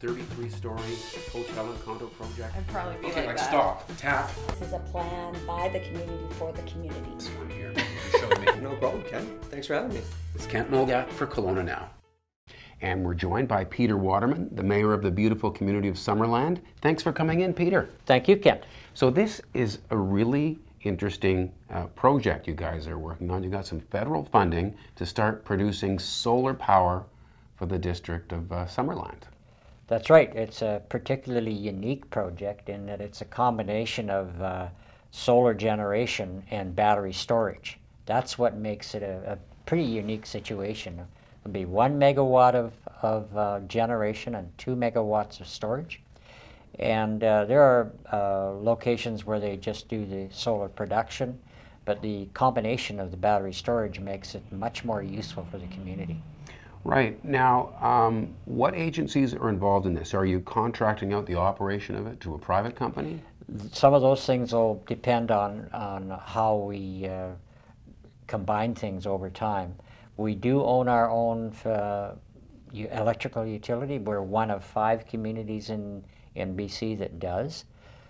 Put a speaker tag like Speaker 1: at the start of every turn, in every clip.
Speaker 1: 33-story hotel and condo project.
Speaker 2: I'd probably be
Speaker 1: okay,
Speaker 2: like
Speaker 1: let's
Speaker 2: that.
Speaker 1: stop. Tap.
Speaker 3: This is a plan by the community for the community.
Speaker 1: This one here. Show me.
Speaker 4: No problem, Ken. Thanks for having me.
Speaker 1: It's Kent Mulgat for KelownaNow. And we're joined by Peter Waterman, the mayor of the beautiful community of Summerland. Thanks for coming in, Peter.
Speaker 5: Thank you, Kent.
Speaker 1: So this is a really interesting project you guys are working on. You got some federal funding to start producing solar power for the district of Summerland.
Speaker 5: That's right. It's a particularly unique project in that it's a combination of solar generation and battery storage. That's what makes it a pretty unique situation. It'll be 1 megawatt of generation and 2 megawatts of storage. And there are locations where they just do the solar production, but the combination of the battery storage makes it much more useful for the community.
Speaker 1: Right. Now, what agencies are involved in this? Are you contracting out the operation of it to a private company?
Speaker 5: Some of those things will depend on how we combine things over time. We do own our own electrical utility. We're one of 5 communities in BC that does.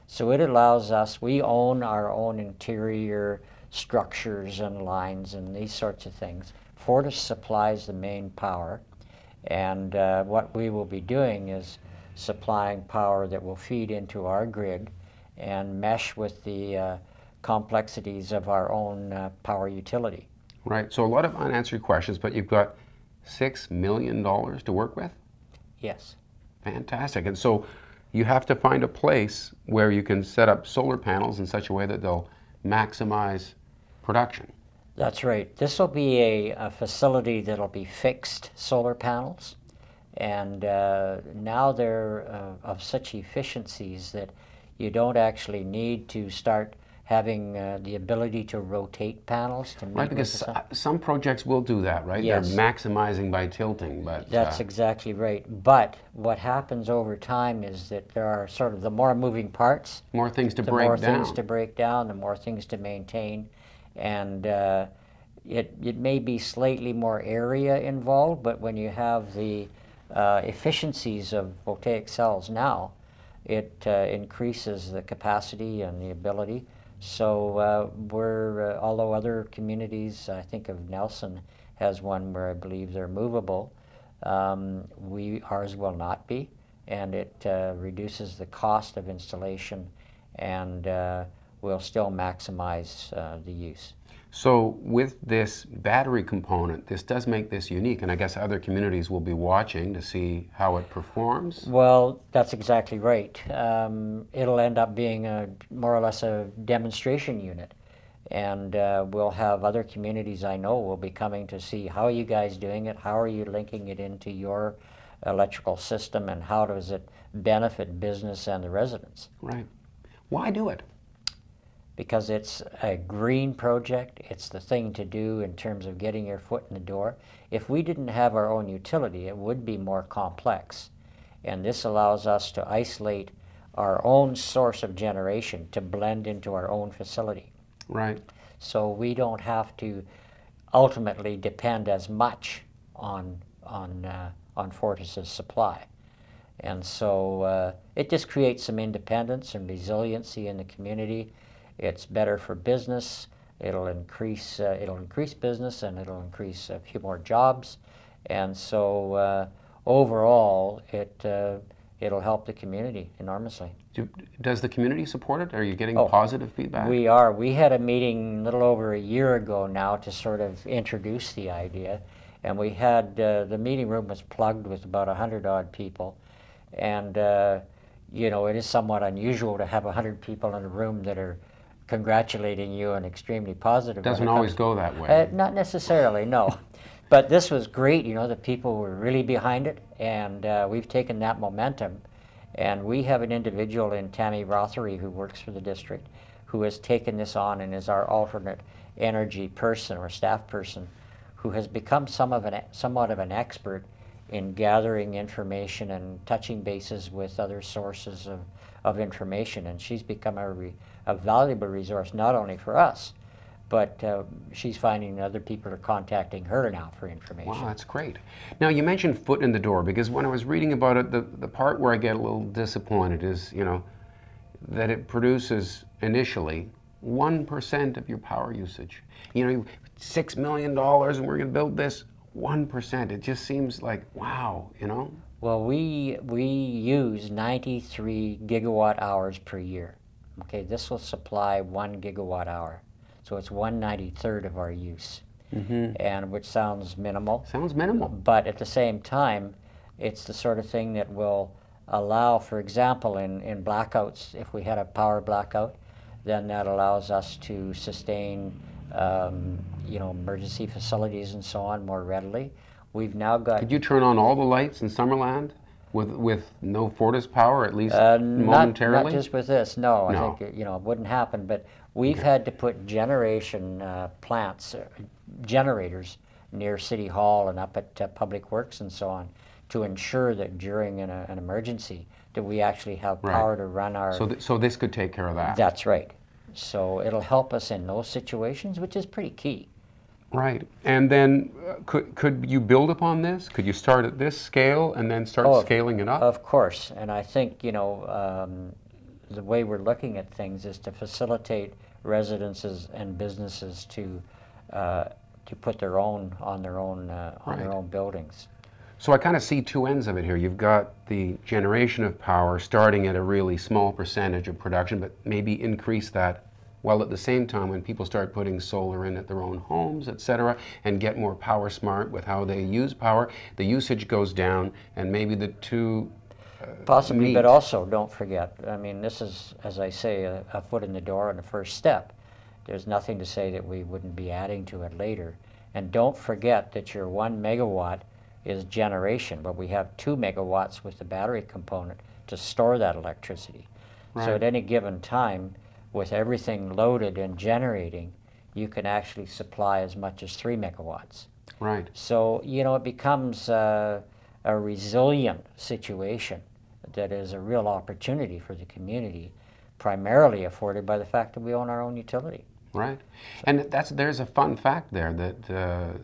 Speaker 5: So it allows us, we own our own interior structures and lines and these sorts of things. Fortis supplies the main power, and what we will be doing is supplying power that will feed into our grid and mesh with the complexities of our own power utility.
Speaker 1: Right, so a lot of unanswered questions, but you've got $6 million to work with?
Speaker 5: Yes.
Speaker 1: Fantastic. And so you have to find a place where you can set up solar panels in such a way that they'll maximize production.
Speaker 5: That's right. This will be a facility that'll be fixed solar panels, and now they're of such efficiencies that you don't actually need to start having the ability to rotate panels to meet
Speaker 1: right, because some projects will do that, right?
Speaker 5: Yes.
Speaker 1: They're maximizing by tilting, but
Speaker 5: that's exactly right. But what happens over time is that there are sort of the more moving parts,
Speaker 1: more things to
Speaker 5: the
Speaker 1: break
Speaker 5: more
Speaker 1: down.
Speaker 5: things to break down, the more things to maintain, and it may be slightly more area involved, but when you have the efficiencies of voltaic cells now, it increases the capacity and the ability. So we're, although other communities, I think of Nelson has one where I believe they're movable, ours will not be, and it reduces the cost of installation and will still maximize the use.
Speaker 1: So with this battery component, this does make this unique, and I guess other communities will be watching to see how it performs.
Speaker 5: Well, that's exactly right. It'll end up being more or less a demonstration unit, and we'll have other communities I know will be coming to see how are you guys doing it, how are you linking it into your electrical system, and how does it benefit business and the residents.
Speaker 1: Right. Why do it?
Speaker 5: Because it's a green project, it's the thing to do in terms of getting your foot in the door. If we didn't have our own utility, it would be more complex. And this allows us to isolate our own source of generation to blend into our own facility.
Speaker 1: Right.
Speaker 5: So we don't have to ultimately depend as much on Fortis's supply. And so it just creates some independence and resiliency in the community. It's better for business. It'll increase business, and it'll increase a few more jobs. And so overall, it'll help the community enormously.
Speaker 1: Does the community support it? Are you getting positive feedback?
Speaker 5: We are. We had a meeting a little over a year ago now to sort of introduce the idea, and we had the meeting room was plugged with about 100-odd people, and you know, it is somewhat unusual to have 100 people in a room that are congratulating you and extremely positive.
Speaker 1: Doesn't always go that way.
Speaker 5: Not necessarily, no. But this was great, you know, the people were really behind it, and we've taken that momentum. And we have an individual in Tammy Rothery who works for the district who has taken this on and is our alternate energy person or staff person who has become somewhat of an expert in gathering information and touching bases with other sources of information. And she's become a valuable resource not only for us, but she's finding other people are contacting her now for information.
Speaker 1: Wow, that's great. Now, you mentioned foot in the door, because when I was reading about it, the part where I get a little disappointed is, you know, that it produces initially 1% of your power usage. You know, $6 million and we're going to build this, 1%. It just seems like, wow, you know?
Speaker 5: Well, we use 93 gigawatt hours per year. Okay, this will supply 1 gigawatt hour. So it's 1/93 of our use, and which sounds minimal.
Speaker 1: Sounds minimal.
Speaker 5: But at the same time, it's the sort of thing that will allow, for example, in blackouts, if we had a power blackout, then that allows us to sustain you know, emergency facilities and so on more readily. We've now got...
Speaker 1: Could you turn on all the lights in Summerland with no Fortis power, at least momentarily?
Speaker 5: Not just with this, no.
Speaker 1: No.
Speaker 5: I think, you know, it wouldn't happen, but we've had to put generation plants, generators near City Hall and up at Public Works and so on to ensure that during an emergency that we actually have power to run our...
Speaker 1: So this could take care of that?
Speaker 5: That's right. So it'll help us in those situations, which is pretty key.
Speaker 1: Right. And then could you build upon this? Could you start at this scale and then start scaling it up?
Speaker 5: Of course. And I think, you know, the way we're looking at things is to facilitate residences and businesses to put their own on their own buildings.
Speaker 1: So I kind of see two ends of it here. You've got the generation of power starting at a really small percentage of production, but maybe increase that, while at the same time when people start putting solar in at their own homes, etc., and get more power smart with how they use power, the usage goes down, and maybe the two
Speaker 5: possibly
Speaker 1: meet.
Speaker 5: But also don't forget, I mean, this is, as I say, a foot in the door and a first step. There's nothing to say that we wouldn't be adding to it later. And don't forget that your 1 megawatt is generation, but we have 2 megawatts with the battery component to store that electricity.
Speaker 1: Right.
Speaker 5: So at any given time, with everything loaded and generating, you can actually supply as much as 3 megawatts.
Speaker 1: Right.
Speaker 5: So, you know, it becomes a resilient situation that is a real opportunity for the community, primarily afforded by the fact that we own our own utility.
Speaker 1: Right. And there's a fun fact there that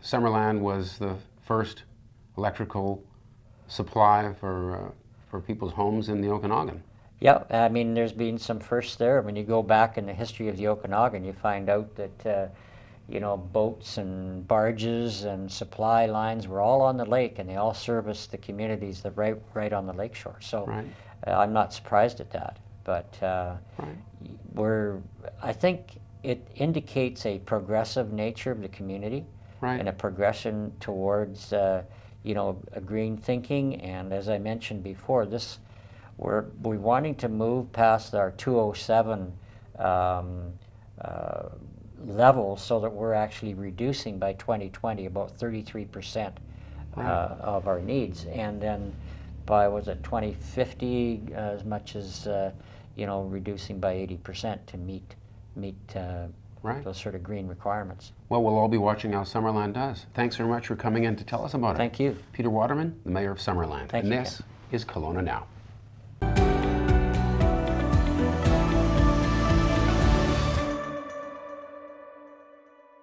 Speaker 1: Summerland was the first electrical supply for people's homes in the Okanagan.
Speaker 5: Yeah, I mean, there's been some firsts there. When you go back in the history of the Okanagan, you find out that, you know, boats and barges and supply lines were all on the lake, and they all serviced the communities that right on the lakeshore. So I'm not surprised at that. But I think it indicates a progressive nature of the community and a progression towards, you know, a green thinking. And as I mentioned before, we're wanting to move past our 207 levels so that we're actually reducing by 2020 about 33% of our needs, and then by 2050 as much as you know, reducing by 80% to meet those sort of green requirements.
Speaker 1: Well, we'll all be watching how Summerland does. Thanks very much for coming in to tell us about it.
Speaker 5: Thank you.
Speaker 1: Peter Waterman, the Mayor of Summerland.
Speaker 5: Thank you,
Speaker 1: this is Kelowna Now.